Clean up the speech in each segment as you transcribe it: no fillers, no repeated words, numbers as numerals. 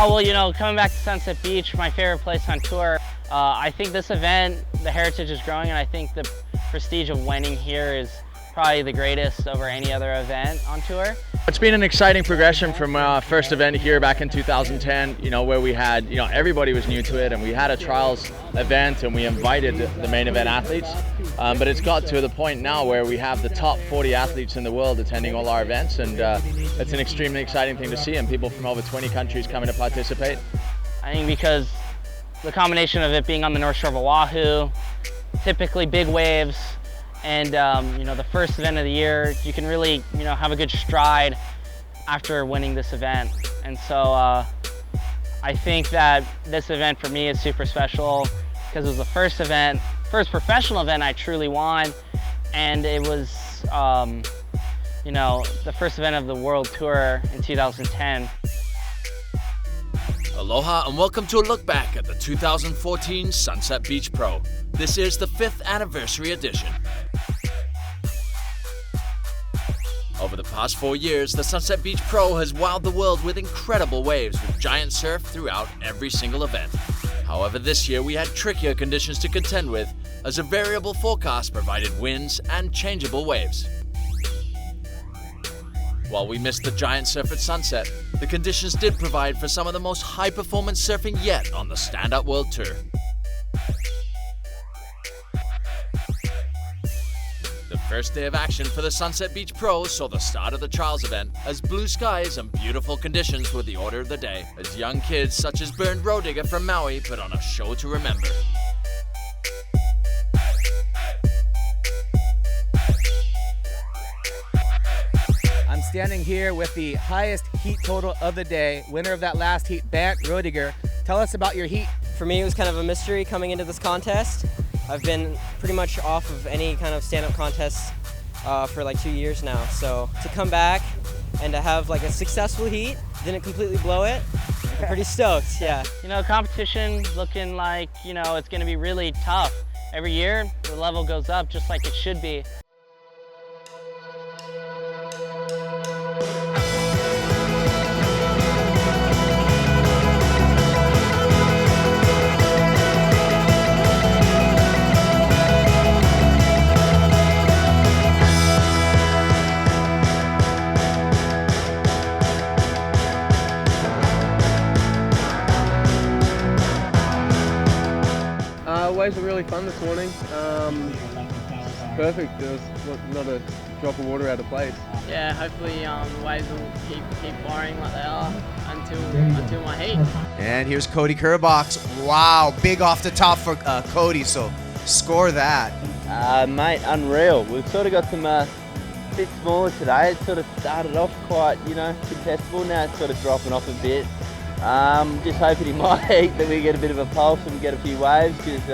Oh, well, you know, coming back to Sunset Beach, my favorite place on tour, I think this event, the heritage is growing, and I think the prestige of winning here is probably the greatest over any other event on tour. It's been an exciting progression from our first event here back in 2010, you know, where we had, you know, everybody was new to it, and we had a trials event and we invited the main event athletes. But it's got to the point now where we have the top 40 athletes in the world attending all our events, and it's an extremely exciting thing to see, and people from over 20 countries coming to participate. I think because the combination of it being on the North Shore of Oahu, typically big waves, and you know, the first event of the year, you can really, you know, have a good stride after winning this event. And so I think that this event for me is super special because it was the first professional event I truly won, and it was you know, the first event of the World Tour in 2010. Aloha and welcome to a look back at the 2014 Sunset Beach Pro. This is the 5th anniversary edition. Over the past 4 years, the Sunset Beach Pro has wowed the world with incredible waves with giant surf throughout every single event. However, this year we had trickier conditions to contend with, as a variable forecast provided winds and changeable waves. While we missed the giant surf at sunset, the conditions did provide for some of the most high-performance surfing yet on the Stand-Up World Tour. The first day of action for the Sunset Beach Pro saw the start of the trials event, as blue skies and beautiful conditions were the order of the day, as young kids such as Bernd Roediger from Maui put on a show to remember. I'm standing here with the highest heat total of the day, winner of that last heat, Bernd Roediger. Tell us about your heat. For me, it was kind of a mystery coming into this contest. I've been pretty much off of any kind of stand-up contests for like 2 years now. So to come back and to have like a successful heat, didn't completely blow it, I'm pretty stoked, yeah. You know, competition looking like, you know, it's gonna be really tough. Every year, the level goes up just like it should be. Waves were really fun this morning. Perfect. There was not a drop of water out of place. Yeah, hopefully the waves will keep firing like they are until my heat. And here's Cody Kerbox. Wow, big off the top for Cody, so score that. Mate, unreal. We've sort of got some bit smaller today. It sort of started off quite, you know, contestable. Now it's sort of dropping off a bit. Just hoping he might heat, that we get a bit of a pulse and get a few waves, because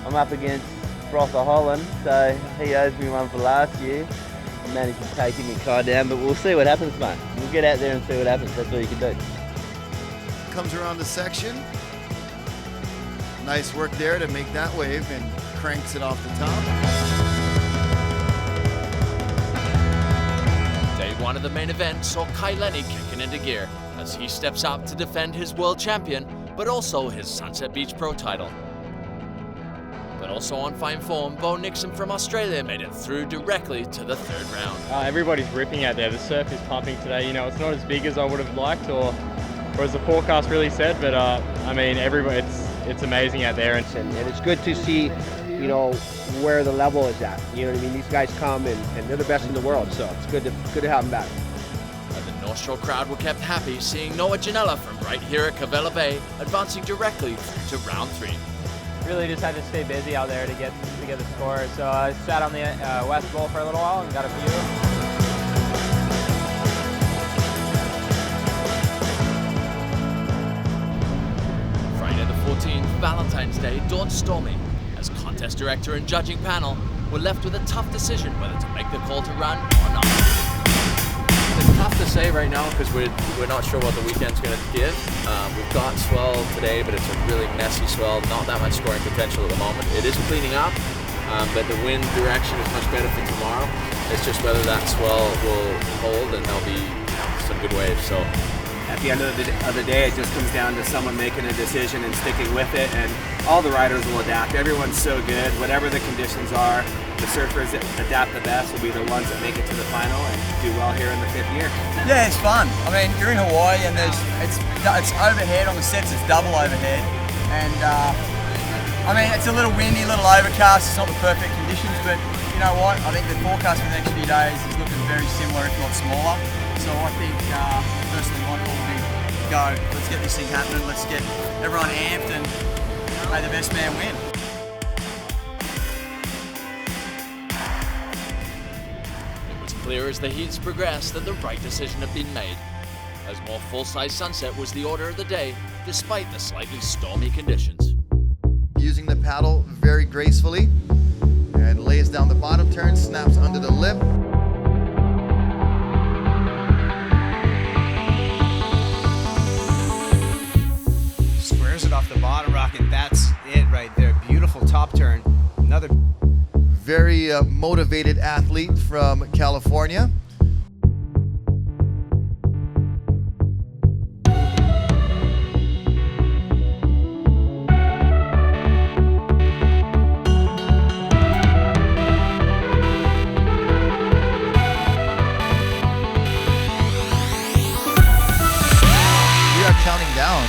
I'm up against Frother Holland, so he owes me one for last year. I managed to take him and Kai down, but we'll see what happens, mate. We'll get out there and see what happens. That's all you can do. Comes around the section. Nice work there to make that wave, and cranks it off the top. Day 1 of the main event saw Kai Lenny kicking into gear, as he steps up to defend his world champion, but also his Sunset Beach Pro title. But also on fine form, Bo Nixon from Australia made it through directly to the 3rd round. Everybody's ripping out there. The surf is pumping today. You know, it's not as big as I would have liked, or as the forecast really said, but I mean, it's amazing out there. And it's good to see, you know, where the level is at. You know what I mean? These guys come and they're the best in the world, so it's good to have them back. The North Shore crowd were kept happy seeing Noah Janela from right here at Cavella Bay advancing directly to round 3. Really just had to stay busy out there to get the score. So I sat on the west bowl for a little while and got a few. Friday the 14th, Valentine's Day, dawned stormy, as contest director and judging panel were left with a tough decision whether to make the call to run or not. It's tough to say right now because we're not sure what the weekend's going to give. We've got swell today, but it's a really messy swell, not that much scoring potential at the moment. It is cleaning up, but the wind direction is much better for tomorrow. It's just whether that swell will hold and there'll be some good waves. So at the end of the day, it just comes down to someone making a decision and sticking with it, and all the riders will adapt. Everyone's so good, whatever the conditions are, the surfers that adapt the best will be the ones that make it to the final and do well here in the 5th year. Yeah, it's fun. I mean, you're in Hawaii and it's overhead on the sets, it's double overhead, and I mean, it's a little windy, a little overcast, it's not the perfect conditions, but you know what? I think the forecast for the next few days is looking very similar, if not smaller. So I think, personally, my call would be go, let's get this thing happening, let's get everyone amped and may the best man win. It was clear as the heats progressed that the right decision had been made, as more full-size sunset was the order of the day, despite the slightly stormy conditions. Using the paddle very gracefully and lays down the bottom turn, snaps under the lip. Squares it off the bottom rock, and that's it right there. Beautiful top turn. Another very motivated athlete from California. Counting down,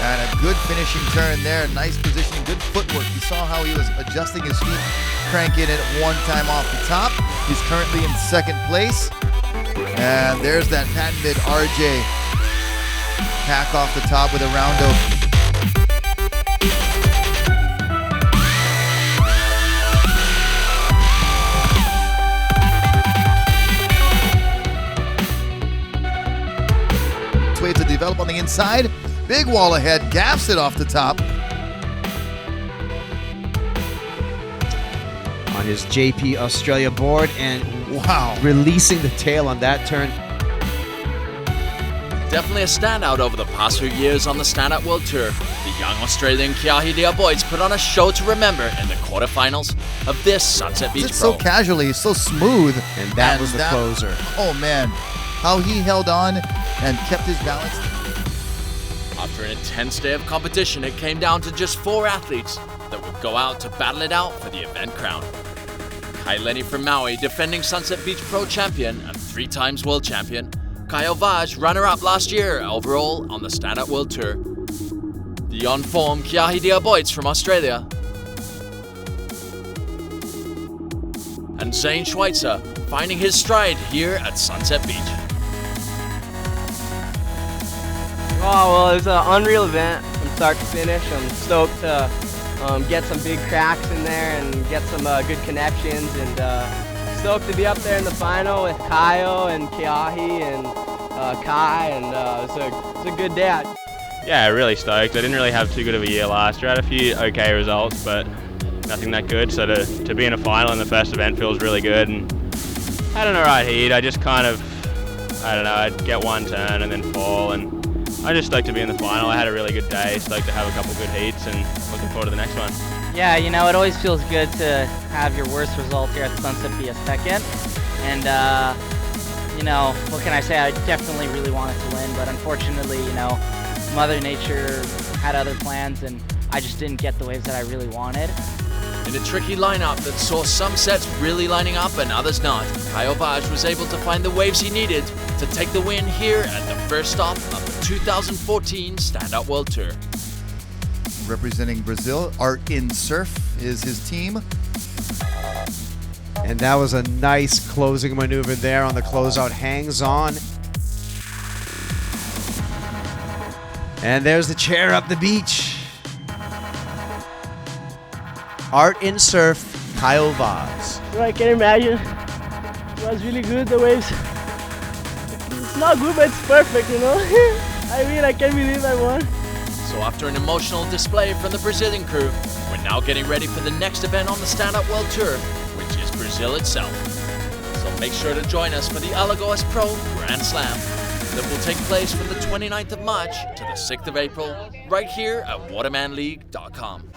and a good finishing turn there. Nice positioning, good footwork. You saw how he was adjusting his feet, cranking it one time off the top. He's currently in 2nd place, and there's that patented RJ hack off the top with a roundo. Way to develop on the inside. Big wall ahead, gaps it off the top. on his JP Australia board, and wow, releasing the tail on that turn. Definitely a standout over the past few years on the Stand Up World Tour. The young Australian Kiahi Diaboits put on a show to remember in the quarterfinals of this Sunset Beach Pro. So casually, so smooth. And that was the closer. Oh man, how he held on and kept his balance. After an intense day of competition, it came down to just 4 athletes that would go out to battle it out for the event crown. Kai Lenny from Maui, defending Sunset Beach Pro champion and 3 times world champion. Kai Vaj, runner-up last year overall on the Stand Up World Tour. The on-form Kiahi Diaboits from Australia. And Zane Schweitzer, finding his stride here at Sunset Beach. Oh, well, it was an unreal event from start to finish. I'm stoked to get some big cracks in there and get some good connections, and stoked to be up there in the final with Kaio and Kiahi and Kai, and it was a good day. Yeah, really stoked. I didn't really have too good of a year last year. I had a few okay results, but nothing that good. So to be in a final in the first event feels really good. And I had an alright heat. I just kind of, I don't know, I'd get one turn and then fall, and I'm just stoked to be in the final. I had a really good day, stoked to have a couple good heats, and looking forward to the next one. Yeah, you know, it always feels good to have your worst result here at Sunset be a second. And, you know, what can I say? I definitely really wanted to win, but unfortunately, you know, Mother Nature had other plans, and I just didn't get the waves that I really wanted. In a tricky lineup that saw some sets really lining up and others not, Kai Vaj was able to find the waves he needed to take the win here at the first stop of the 2014 Stand Up World Tour. Representing Brazil, Art in Surf is his team. And that was a nice closing maneuver there on the closeout. Hangs on. And there's the chair up the beach. Art in Surf, Kyle Vaz. Well, I can imagine. It was really good, the waves. It's not good, but it's perfect, you know? I mean, I can't believe I won. So after an emotional display from the Brazilian crew, we're now getting ready for the next event on the Stand Up World Tour, which is Brazil itself. So make sure to join us for the Alagoas Pro Grand Slam that will take place from the 29th of March to the 6th of April, right here at watermanleague.com.